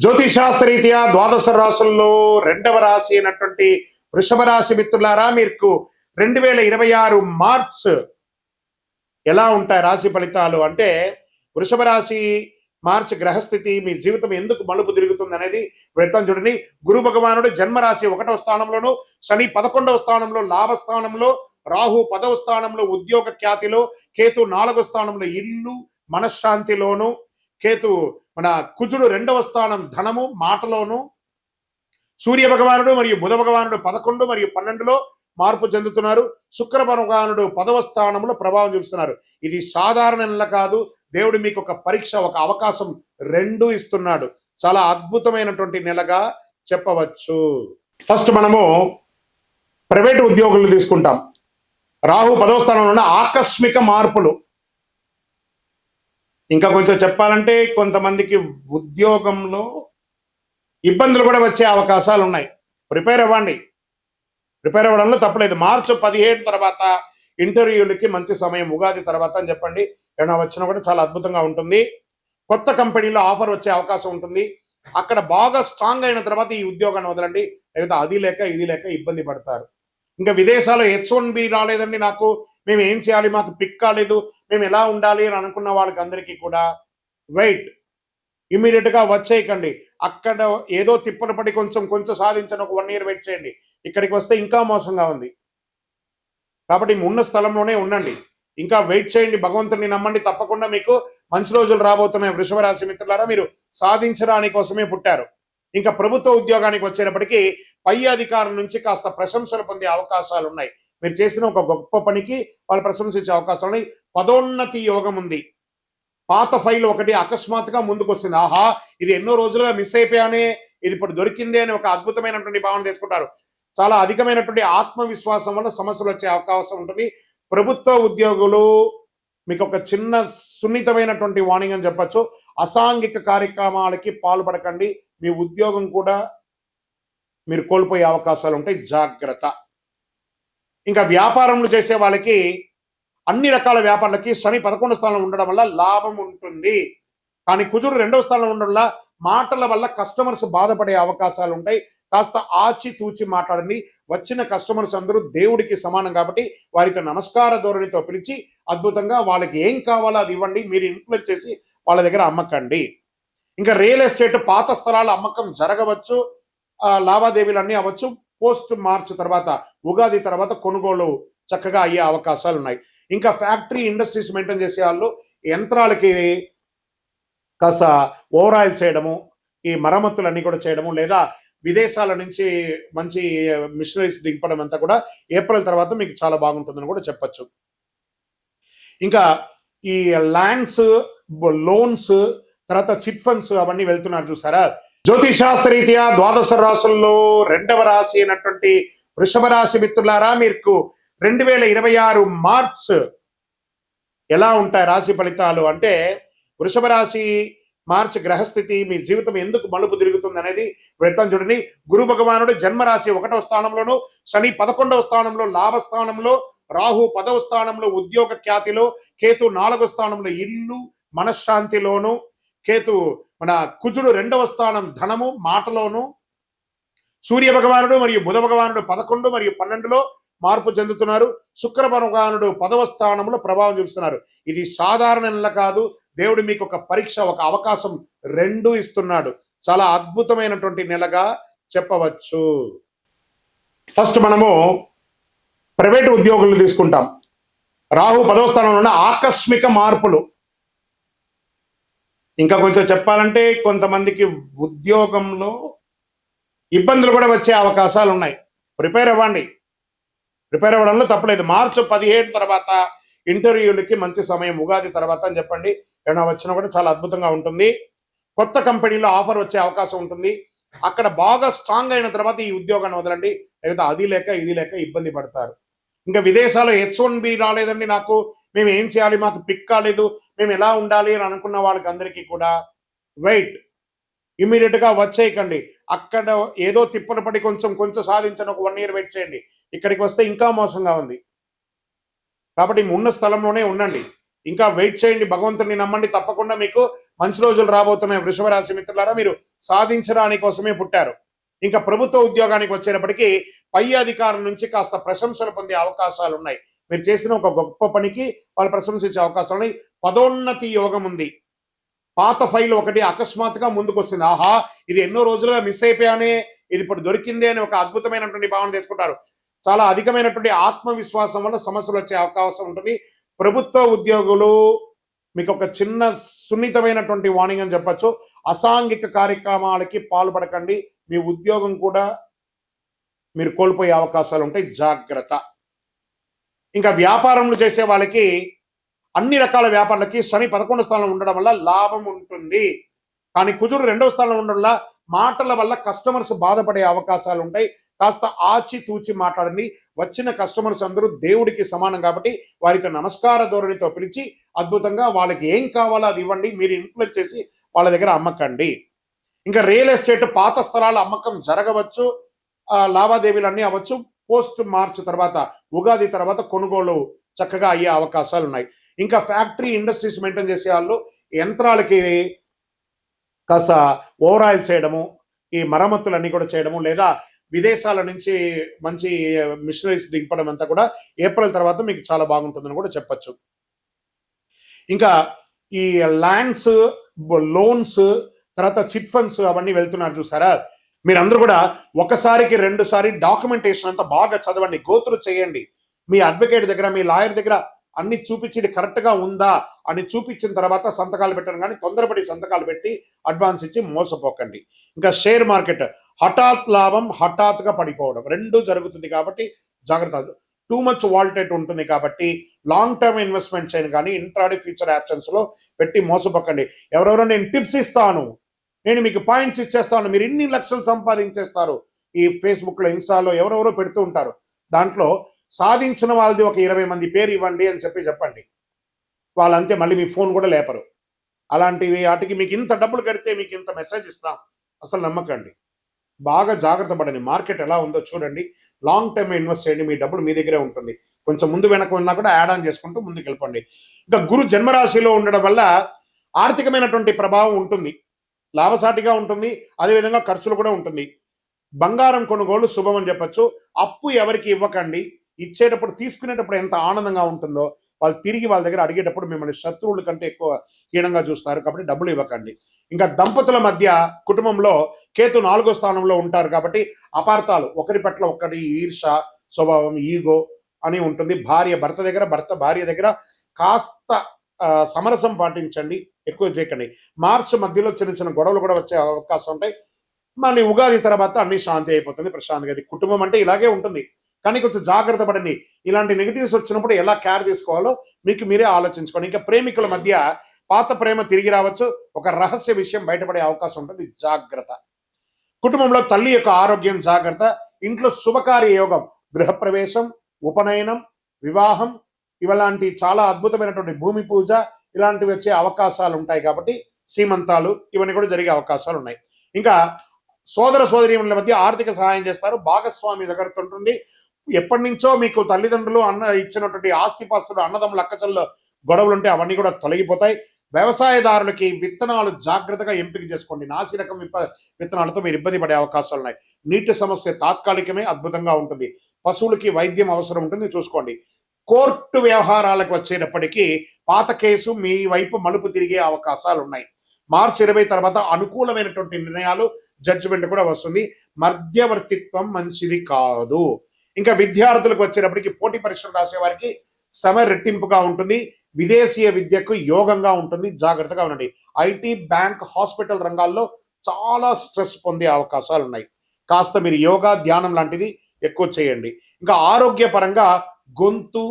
జ్యోతిషాస్త్రరీత్యా ద్వాదశ రాశుల్లో రెండవ రాశి అయినటువంటి వృషభ రాశి మిత్రులారా, మీకు 2026 మార్చ్ ఎలా ఉంటాయి రాశి ఫలితాలు అంటే, వృషభ రాశి మార్చి గ్రహస్థితి మీ జీవితం ఎందుకు మలుపు తిరుగుతుంది అనేది వెళ్తాం చూడండి. గురు భగవానుడు జన్మరాశి 1వ స్థానంలోను, శని 11వ స్థానంలో లాభస్థానంలో, రాహు 10వ స్థానంలో ఉద్యోగ ఖ్యాతిలో, కేతు 4వ స్థానంలో ఇల్లు మనశ్శాంతిలోను, కేతు మన కుజుడు 2వ స్థానం ధనము మాటలోను, సూర్య భగవానుడు మరియు బుధ భగవానుడు 11 మరియు 12లో మార్పు చెందుతున్నారు. శుక్ర భగవానుడు 10వ స్థానంలో ప్రభావం చూపిస్తున్నారు. ఇది సాధారణ నెల కాదు. దేవుడు మీకు ఒక పరీక్ష, ఒక అవకాశం రెండు ఇస్తున్నాడు. చాలా అద్భుతమైనటువంటి నెలగా చెప్పవచ్చు. ఫస్ట్ మనము ప్రైవేట్ ఉద్యోగులు తీసుకుంటాం. రాహు 10వ స్థానంలో ఉన్న ఆకస్మిక మార్పులు. ఇంకా కొంచెం చెప్పాలంటే కొంతమందికి ఉద్యోగంలో ఇబ్బందులు కూడా వచ్చే అవకాశాలు ఉన్నాయి. ప్రిపేర్ అవ్వండి. ప్రిపేర్ అవ్వడంలో తప్పలేదు. మార్చి 17 తర్వాత ఇంటర్వ్యూలకి మంచి సమయం, ఉగాది తర్వాత అని చెప్పండి. ఏమైనా వచ్చినా కూడా చాలా అద్భుతంగా ఉంటుంది. కొత్త కంపెనీలో ఆఫర్ వచ్చే అవకాశం ఉంటుంది. అక్కడ బాగా స్ట్రాంగ్ అయిన తర్వాత ఈ ఉద్యోగాన్ని వదలండి. లేకపోతే అది లేక ఇది లేక ఇబ్బంది పడతారు. ఇంకా విదేశాల్లో H1B రాలేదండి, నాకు మేము ఏం చేయాలి, మాకు పిక్ కాలేదు, మేము ఎలా ఉండాలి అని అనుకున్న వాళ్ళకి అందరికీ కూడా వెయిట్. ఇమీడియట్గా వచ్చేయకండి. అక్కడ ఏదో తిప్పలు పడి కొంచెం సాధించండి. ఒక 1 ఇయర్ వెయిట్ చేయండి. ఇక్కడికి వస్తే ఇంకా మోసంగా ఉంది. కాబట్టి ఉన్న స్థలంలోనే ఉండండి. ఇంకా వెయిట్ చేయండి. భగవంతుని నమ్మండి. తప్పకుండా మీకు మంచి రోజులు రాబోతున్నాయి. వృషభ రాశి మిత్రులారా, మీరు సాధించడానికి కోసమే పుట్టారు. ఇంకా ప్రభుత్వ ఉద్యోగానికి వచ్చేటప్పటికీ పై అధికారుల నుంచి కాస్త ప్రశంసలు పొందే అవకాశాలు ఉన్నాయి. మీరు చేసిన ఒక గొప్ప పనికి వాళ్ళు ప్రశంసించే అవకాశాలు ఉన్నాయి. పదోన్నతి యోగం ఉంది. పాత ఫైల్ ఒకటి అకస్మాత్తుగా ముందుకు వస్తుంది. ఆహా, ఇది ఎన్నో రోజులుగా మిస్ అయిపోయానే, ఇది ఇప్పుడు దొరికిందే అని ఒక అద్భుతమైనటువంటి భావన తీసుకుంటారు. చాలా అధికమైనటువంటి ఆత్మవిశ్వాసం వల్ల సమస్యలు వచ్చే అవకాశం ఉంటుంది. ప్రభుత్వ ఉద్యోగులు మీకు ఒక చిన్న సున్నితమైనటువంటి వార్నింగ్ అని చెప్పచ్చు. అసాంఘిక కార్యక్రమాలకి పాల్పడకండి. మీ ఉద్యోగం కూడా మీరు కోల్పోయే అవకాశాలు ఉంటాయి. జాగ్రత్త. ఇంకా వ్యాపారంలో చేసే వాళ్ళకి అన్ని రకాల వ్యాపారాలకి శని 11వ స్థానంలో ఉండడం వల్ల లాభం ఉంటుంది. కానీ కుజుడు 2వ స్థానంలో ఉండడం వల్ల మాటల వల్ల కస్టమర్స్ బాధపడే అవకాశాలు ఉంటాయి. కాస్త ఆచితూచి మాట్లాడండి. వచ్చిన కస్టమర్స్ అందరూ దేవుడికి సమానం కాబట్టి వారితో నమస్కార ధోరణితో పిలిచి అద్భుతంగా వాళ్ళకి ఏం కావాలో అది ఇవ్వండి. మీరు ఇన్ఫ్లుయెన్స్ చేసి వాళ్ళ దగ్గర అమ్మకండి. ఇంకా రియల్ ఎస్టేట్ పాత స్థలాల అమ్మకం జరగవచ్చు. లావాదేవీలు అన్నీ అవ్వచ్చు. పోస్ట్ మార్చ్ తర్వాత, ఉగాది తర్వాత కొనుగోలు చక్కగా అయ్యే అవకాశాలు ఉన్నాయి. ఇంకా ఫ్యాక్టరీ ఇండస్ట్రీస్ మెయింటైన్ చేసే వాళ్ళు యంత్రాలకి కాస్త ఓవర్ ఆయిల్ చేయడము, ఈ మరమ్మతులన్నీ కూడా చేయడము, లేదా విదేశాల నుంచి మంచి మిషనరీస్ దింపడం అంతా కూడా ఏప్రిల్ తర్వాత మీకు చాలా బాగుంటుందని కూడా చెప్పచ్చు. ఇంకా ఈ ల్యాండ్స్, లోన్స్, తర్వాత చిట్ ఫండ్స్ అవన్నీ వెళ్తున్నారు చూసారా. జ్యోతిషాస్త్రరీత్యా ద్వాదశ రాశుల్లో రెండవ రాశి అయినటువంటి వృషభ రాశి మిత్రులారా, మీకు 2026 మార్చ్ ఎలా ఉంటాయి రాశి ఫలితాలు అంటే, వృషభ రాశి మార్చి గ్రహస్థితి మీ జీవితం ఎందుకు మలుపు తిరుగుతుంది అనేది వెళ్తాం చూడండి. గురు భగవానుడు జన్మరాశి 1వ స్థానంలోను, శని 11వ స్థానంలో లాభస్థానంలో, రాహు 10వ స్థానంలో ఉద్యోగ ఖ్యాతిలో, కేతు 4వ స్థానంలో ఇల్లు మనశ్శాంతిలోను, కేతు మన కుజుడు 2వ స్థానం ధనము మాటలోను, సూర్య భగవానుడు మరియు బుధ భగవానుడు 11 మరియు 12లో మార్పు చెందుతున్నారు. శుక్ర భగవానుడు 10వ స్థానంలో ప్రభావం చూపిస్తున్నారు. ఇది సాధారణ నెల కాదు. దేవుడు మీకు ఒక పరీక్ష, ఒక అవకాశం రెండు ఇస్తున్నాడు. చాలా అద్భుతమైనటువంటి నెలగా చెప్పవచ్చు. ఫస్ట్ మనము ప్రైవేట్ ఉద్యోగులు తీసుకుంటాం. రాహు 10వ స్థానంలో ఉన్న ఆకస్మిక మార్పులు. ఇంకా కొంచెం చెప్పాలంటే కొంతమందికి ఉద్యోగంలో ఇబ్బందులు కూడా వచ్చే అవకాశాలు ఉన్నాయి. ప్రిపేర్ అవ్వండి. ప్రిపేర్ అవ్వడంలో తప్పలేదు. మార్చి 17 తర్వాత ఇంటర్వ్యూలకి మంచి సమయం, ఉగాది తర్వాత అని చెప్పండి. ఏమైనా వచ్చినా కూడా చాలా అద్భుతంగా ఉంటుంది. కొత్త కంపెనీలో ఆఫర్ వచ్చే అవకాశం ఉంటుంది. అక్కడ బాగా స్ట్రాంగ్ అయిన తర్వాత ఈ ఉద్యోగాన్ని వదలండి. లేకపోతే అది లేక ఇది లేక ఇబ్బంది పడతారు. ఇంకా విదేశాల్లో H1B రాలేదండి, నాకు మేము ఏం చేయాలి, మాకు పిక్ కాలేదు, మేము ఎలా ఉండాలి అని అనుకున్న వాళ్ళకి అందరికీ కూడా వెయిట్. ఇమీడియట్గా వచ్చేయకండి. అక్కడ ఏదో తిప్పలు పడి కొంచెం సాధించండి. ఒక 1 ఇయర్ వెయిట్ చేయండి. ఇక్కడికి వస్తే ఇంకా మోసంగా ఉంది. కాబట్టి ఉన్న స్థలంలోనే ఉండండి. ఇంకా వెయిట్ చేయండి. భగవంతుని నమ్మండి. తప్పకుండా మీకు మంచి రోజులు రాబోతున్నాయి వృషభ రాశి మిత్రులారా. మీరు సాధించడానికి కోసమే పుట్టారు. ఇంకా ప్రభుత్వ ఉద్యోగానికి వచ్చేటప్పటికి పై అధికారుల నుంచి కాస్త ప్రశంసలు పొందే అవకాశాలు ఉన్నాయి. మీరు చేసిన ఒక గొప్ప పనికి వాళ్ళు ప్రశంసించే అవకాశాలు ఉన్నాయి. పదోన్నతి యోగం ఉంది. పాత ఫైల్ ఒకటి అకస్మాత్తుగా ముందుకు వస్తుంది. ఆహా, ఇది ఎన్నో రోజులుగా మిస్ అయిపోయానే, ఇది ఇప్పుడు దొరికిందే అని ఒక అద్భుతమైనటువంటి భావన తీసుకుంటారు. చాలా అధికమైనటువంటి ఆత్మవిశ్వాసం వల్ల సమస్యలు వచ్చే అవకాశం ఉంటుంది. ప్రభుత్వ ఉద్యోగులు మీకు ఒక చిన్న సున్నితమైనటువంటి వార్నింగ్ అని చెప్పచ్చు. అసాంఘిక కార్యక్రమాలకి పాల్పడకండి. మీ ఉద్యోగం కూడా మీరు కోల్పోయే అవకాశాలు ఉంటాయి, జాగ్రత్త. ఇంకా వ్యాపారములు చేసే వాళ్ళకి అన్ని రకాల వ్యాపారాలకి శని 11వ స్థానంలో ఉండడం వల్ల లాభం ఉంటుంది. కానీ కుజుడు 2వ స్థానంలో ఉండడం వల్ల మాటల వల్ల కస్టమర్స్ బాధపడే అవకాశాలు ఉంటాయి. కాస్త ఆచి తూచి మాట్లాడండి. వచ్చిన కస్టమర్స్ అందరూ దేవుడికి సమానం కాబట్టి వారితో నమస్కార ధోరణితో పిలిచి అద్భుతంగా వాళ్ళకి ఏం కావాలో అది ఇవ్వండి. మీరు ఇన్ఫ్లుయెన్స్ చేసి వాళ్ళ దగ్గర అమ్మకండి. ఇంకా రియల్ ఎస్టేట్ పాత స్థలాల అమ్మకం జరగవచ్చు, లావాదేవీలు అన్నీ అవ్వచ్చు. పోస్ట్ మార్చ్ తర్వాత, ఉగాది తర్వాత కొనుగోలు చక్కగా అయ్యే అవకాశాలు ఉన్నాయి. ఇంకా ఫ్యాక్టరీ ఇండస్ట్రీస్ మెయింటైన్ చేసే వాళ్ళు యంత్రాలకి కాస్త ఓవరాయిల్ చేయడము, ఈ మరమ్మతులన్నీ కూడా చేయడము, లేదా విదేశాల నుంచి మంచి మిషనరీస్ దింపడం అంతా కూడా ఏప్రిల్ తర్వాత మీకు చాలా బాగుంటుందని కూడా చెప్పచ్చు. ఇంకా ఈ ల్యాండ్స్, లోన్స్, తర్వాత చిట్ ఫండ్స్ అవన్నీ వెళ్తున్నారు చూసారా. మీరందరూ కూడా ఒకసారికి 2 సారి డాక్యుమెంటేషన్ అంతా బాగా చదవండి, గోత్రు చేయండి. మీ అడ్వకేట్ దగ్గర, మీ లాయర్ దగ్గర అన్ని చూపించి ఇది కరెక్ట్గా ఉందా అని చూపించిన తర్వాత సంతకాలు పెట్టడం. కానీ తొందరపడి సంతకాలు పెట్టి అడ్వాన్స్ ఇచ్చి మోసపోకండి. ఇంకా షేర్ మార్కెట్ హఠాత్ లాభం, హఠాత్తుగా పడిపోవడం 2 జరుగుతుంది కాబట్టి జాగ్రత్త. టూ మచ్ వాల్టేట్ ఉంటుంది కాబట్టి లాంగ్ టర్మ్ ఇన్వెస్ట్మెంట్ చేయను కానీ ఇంట్రాడే ఫ్యూచర్ ఆప్షన్స్లో పెట్టి మోసపోకండి. ఎవరెవరో నేను టిప్స్ ఇస్తాను, నేను మీకు పాయింట్స్ ఇచ్చేస్తాను, మీరు ఇన్ని లక్షలు సంపాదించేస్తారు, ఈ ఫేస్బుక్లో ఇన్స్టాలో ఎవరెవరో పెడుతూ ఉంటారు. దాంట్లో సాధించిన వాళ్ళది ఒక 20 మంది పేరు ఇవ్వండి అని చెప్పండి. వాళ్ళంతే, మళ్ళీ మీ ఫోన్ కూడా లేపరు. అలాంటివి వాటికి మీకు ఇంత డబ్బులు కడితే మీకు ఇంత మెసేజ్ ఇస్తాం, అసలు నమ్మకండి. బాగా జాగ్రత్త పడండి. మార్కెట్ ఎలా ఉందో చూడండి. లాంగ్ టర్మ్ ఇన్వెస్ట్ చేయండి. మీ డబ్బులు మీ దగ్గరే ఉంటుంది. కొంచెం ముందు వెనక ఉన్నా కూడా యాడ్ ఆన్ చేసుకుంటూ ముందుకు వెళ్ళిపోండి. ఇంకా గురు జన్మరాశిలో ఉండడం వల్ల ఆర్థికమైనటువంటి ప్రభావం ఉంటుంది, లాభసాటిగా ఉంటుంది. అదేవిధంగా ఖర్చులు కూడా ఉంటుంది. బంగారం కొనుగోలు శుభం అని చెప్పచ్చు. అప్పు ఎవరికి ఇవ్వకండి. ఇచ్చేటప్పుడు, తీసుకునేటప్పుడు ఎంత ఆనందంగా ఉంటుందో వాళ్ళు తిరిగి వాళ్ళ దగ్గర అడిగేటప్పుడు మిమ్మల్ని శత్రువుల కంటే ఎక్కువ హీనంగా చూస్తారు. కాబట్టి డబ్బులు ఇవ్వకండి. ఇంకా దంపతుల మధ్య కుటుంబంలో కేతు 4వ స్థానంలో ఉంటారు కాబట్టి అపార్థాలు, ఒకరి పట్ల ఒకరి ఈర్ష స్వభావం, ఈగో అని ఉంటుంది. భర్త దగ్గర, భర్త భార్య దగ్గర కాస్త సమరసం పాటించండి, ఎక్కువ చేయకండి. మార్చి మధ్యలో చిన్న చిన్న గొడవలు కూడా వచ్చే అవకాశం ఉంటాయి. మళ్ళీ ఉగాది తర్వాత అన్ని శాంతి అయిపోతుంది, ప్రశాంతంగా. అది కుటుంబం అంటే ఇలాగే ఉంటుంది. కానీ కొంచెం జాగ్రత్త పడండి. ఇలాంటి నెగిటివ్స్ వచ్చినప్పుడు ఎలా కేర్ తీసుకోవాలో మీకు మీరే ఆలోచించుకోండి. ఇంకా ప్రేమికుల మధ్య పాత ప్రేమ తిరిగి రావచ్చు, ఒక రహస్య విషయం బయటపడే అవకాశం ఉంటుంది, జాగ్రత్త. కుటుంబంలో తల్లి యొక్క ఆరోగ్యం జాగ్రత్త. ఇంట్లో శుభకార్య యోగం, గృహప్రవేశం, ఉపనయనం, వివాహం, ఇలాంటి చాలా అద్భుతమైనటువంటి భూమి పూజ ఇలాంటివి వచ్చే అవకాశాలు ఉంటాయి. కాబట్టి సీమంతాలు ఇవన్నీ కూడా జరిగే అవకాశాలు ఉన్నాయి. ఇంకా సోదర సోదరీమణుల మధ్య ఆర్థిక సహాయం చేస్తారు. భాగస్వామి దగ్గర ఉంటుంది. ఎప్పటి నుంచో మీకు తల్లిదండ్రులు ఇచ్చినటువంటి ఆస్తిపాస్తులు, అన్నదమ్ములు, అక్కచెల్ల గొడవలు ఉంటే అవన్నీ కూడా తొలగిపోతాయి. వ్యవసాయదారులకి విత్తనాలు జాగ్రత్తగా ఎంపిక చేసుకోండి. నాసి రకం విత్తనాలతో మీరు ఇబ్బంది పడే అవకాశాలు ఉన్నాయి. నీటి సమస్య తాత్కాలికమే, అద్భుతంగా ఉంటుంది. పశువులకి వైద్యం అవసరం ఉంటుంది, చూసుకోండి. కోర్టు వ్యవహారాలకు వచ్చేటప్పటికీ పాత కేసు మీ వైపు మలుపు తిరిగే అవకాశాలు ఉన్నాయి. మార్చి 20 తర్వాత అనుకూలమైనటువంటి నిర్ణయాలు, జడ్జిమెంట్ కూడా వస్తుంది. మధ్యవర్తిత్వం మంచిది కాదు. ఇంకా విద్యార్థులకు వచ్చేటప్పటికి పోటీ పరీక్షలు రాసే వారికి శ్రమ రెట్టింపుగా ఉంటుంది. విదేశీయ విద్యకు యోగంగా ఉంటుంది, జాగ్రత్తగా ఉండండి. ఐటీ, బ్యాంక్, హాస్పిటల్ రంగాల్లో చాలా స్ట్రెస్ పొందే అవకాశాలు ఉన్నాయి. కాస్త మీరు యోగా, ధ్యానం లాంటిది ఎక్కువ చేయండి. ఇంకా ఆరోగ్యపరంగా గొంతు,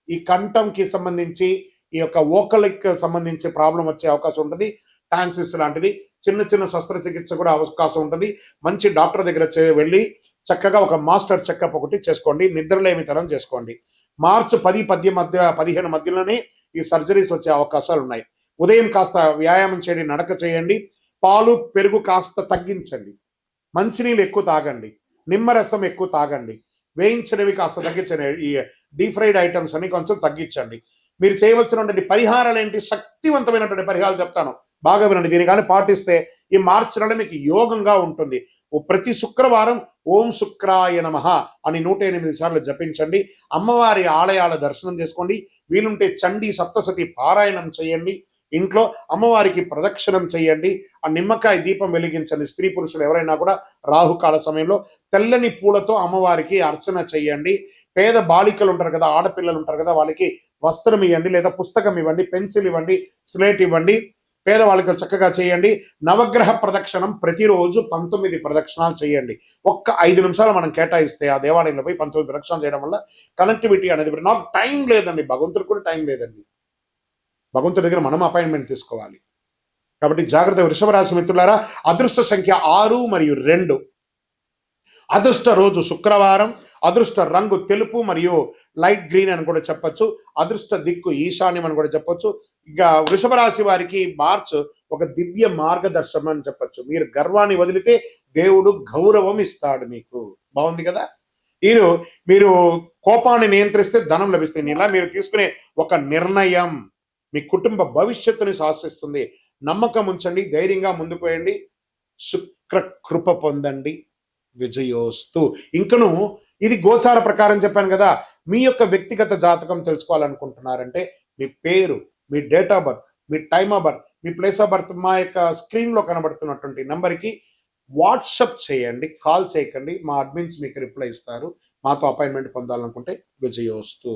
ఈ కంఠంకి సంబంధించి, ఈ యొక్క వోకల్కి సంబంధించి ప్రాబ్లం వచ్చే అవకాశం ఉంటుంది. టాన్సిస్ లాంటిది చిన్న చిన్న శస్త్రచికిత్స కూడా అవకాశం ఉంటుంది. మంచి డాక్టర్ దగ్గర వెళ్ళి చక్కగా ఒక మాస్టర్ చెకప్ ఒకటి చేసుకోండి. నిద్రలేమితనం చేసుకోండి. మార్చి 10-15 మధ్యలోనే ఈ సర్జరీస్ వచ్చే అవకాశాలు ఉన్నాయి. ఉదయం కాస్త వ్యాయామం చేయండి, నడక చేయండి. పాలు, పెరుగు కాస్త తగ్గించండి. మంచినీళ్ళు ఎక్కువ తాగండి. నిమ్మరసం ఎక్కువ తాగండి. వేయించినవి కాస్త తగ్గించండి. ఈ డీప్ ఫ్రైడ్ ఐటమ్స్ అని కొంచెం తగ్గించండి. మీరు చేయవలసినటువంటి పరిహారాలు ఏంటి? శక్తివంతమైనటువంటి పరిహారాలు చెప్తాను, బాగా వినండి, దీన్ని కానీ పాటిస్తే ఈ మార్చి నెల మీకు యోగంగా ఉంటుంది. ప్రతి శుక్రవారం ఓం శుక్రాయ నమః అని 108 సార్లు జపించండి. అమ్మవారి ఆలయాల దర్శనం చేసుకోండి. వీలుంటే చండీ సప్తసతి పారాయణం చేయండి. ఇంట్లో అమ్మవారికి ప్రదక్షిణం చేయండి. ఆ నిమ్మకాయ దీపం వెలిగించండి. స్త్రీ పురుషులు ఎవరైనా కూడా రాహుకాల సమయంలో తెల్లని పూలతో అమ్మవారికి అర్చన చేయండి. పేద బాలికలు ఉంటారు కదా, ఆడపిల్లలు ఉంటారు కదా, వాళ్ళకి వస్త్రం ఇవ్వండి, లేదా పుస్తకం ఇవ్వండి, పెన్సిల్ ఇవ్వండి, స్లేట్ ఇవ్వండి. పేదవాళ్ళకి చక్కగా చేయండి. నవగ్రహ ప్రదక్షిణం ప్రతిరోజు 19 ప్రదక్షిణాలు చేయండి. ఒక్క 5 నిమిషాలు మనం కేటాయిస్తే ఆ దేవాలయంలో పోయి 19 ప్రదక్షిణాలు చేయడం వల్ల కనెక్టివిటీ అనేది, నాకు టైం లేదండి, భగవంతుడికి కూడా టైం లేదండి. భగవంతుడి దగ్గర మనం అపాయింట్మెంట్ తీసుకోవాలి. కాబట్టి జాగ్రత్త వృషభ రాశి మిత్రులారా. అదృష్ట సంఖ్య 6 మరియు 2. అదృష్ట రోజు శుక్రవారం. అదృష్ట రంగు తెలుపు మరియు లైట్ గ్రీన్ అని కూడా చెప్పొచ్చు. అదృష్ట దిక్కు ఈశాన్యం అని కూడా చెప్పొచ్చు. ఇక వృషభ రాశి వారికి మార్చ్ ఒక దివ్య మార్గదర్శనం అని చెప్పొచ్చు. మీరు గర్వాన్ని వదిలితే దేవుడు గౌరవం ఇస్తాడు మీకు. బాగుంది కదా. మీరు కోపాన్ని నియంత్రిస్తే ధనం లభిస్తుంది. ఇలా మీరు తీసుకునే ఒక నిర్ణయం మీ కుటుంబ భవిష్యత్తుని శాసిస్తుంది. నమ్మకం ఉంచండి, ధైర్యంగా ముందుకు వేయండి, శుక్ర కృప పొందండి. విజయోస్తు. ఇంకను ఇది గోచార ప్రకారం చెప్పాను కదా. మీ యొక్క వ్యక్తిగత జాతకం తెలుసుకోవాలనుకుంటున్నారంటే మీ పేరు, మీ డేట్ ఆఫ్ బర్త్, మీ టైమ్ ఆఫ్ బర్త్, మీ ప్లేస్ ఆఫ్ బర్త్ మా యొక్క స్క్రీన్లో కనబడుతున్నటువంటి నెంబర్కి వాట్సప్ చేయండి, కాల్ చేయకండి. మా అడ్మిన్స్ మీకు రిప్లై ఇస్తారు. మాతో అపాయింట్మెంట్ పొందాలనుకుంటే విజయోస్తు.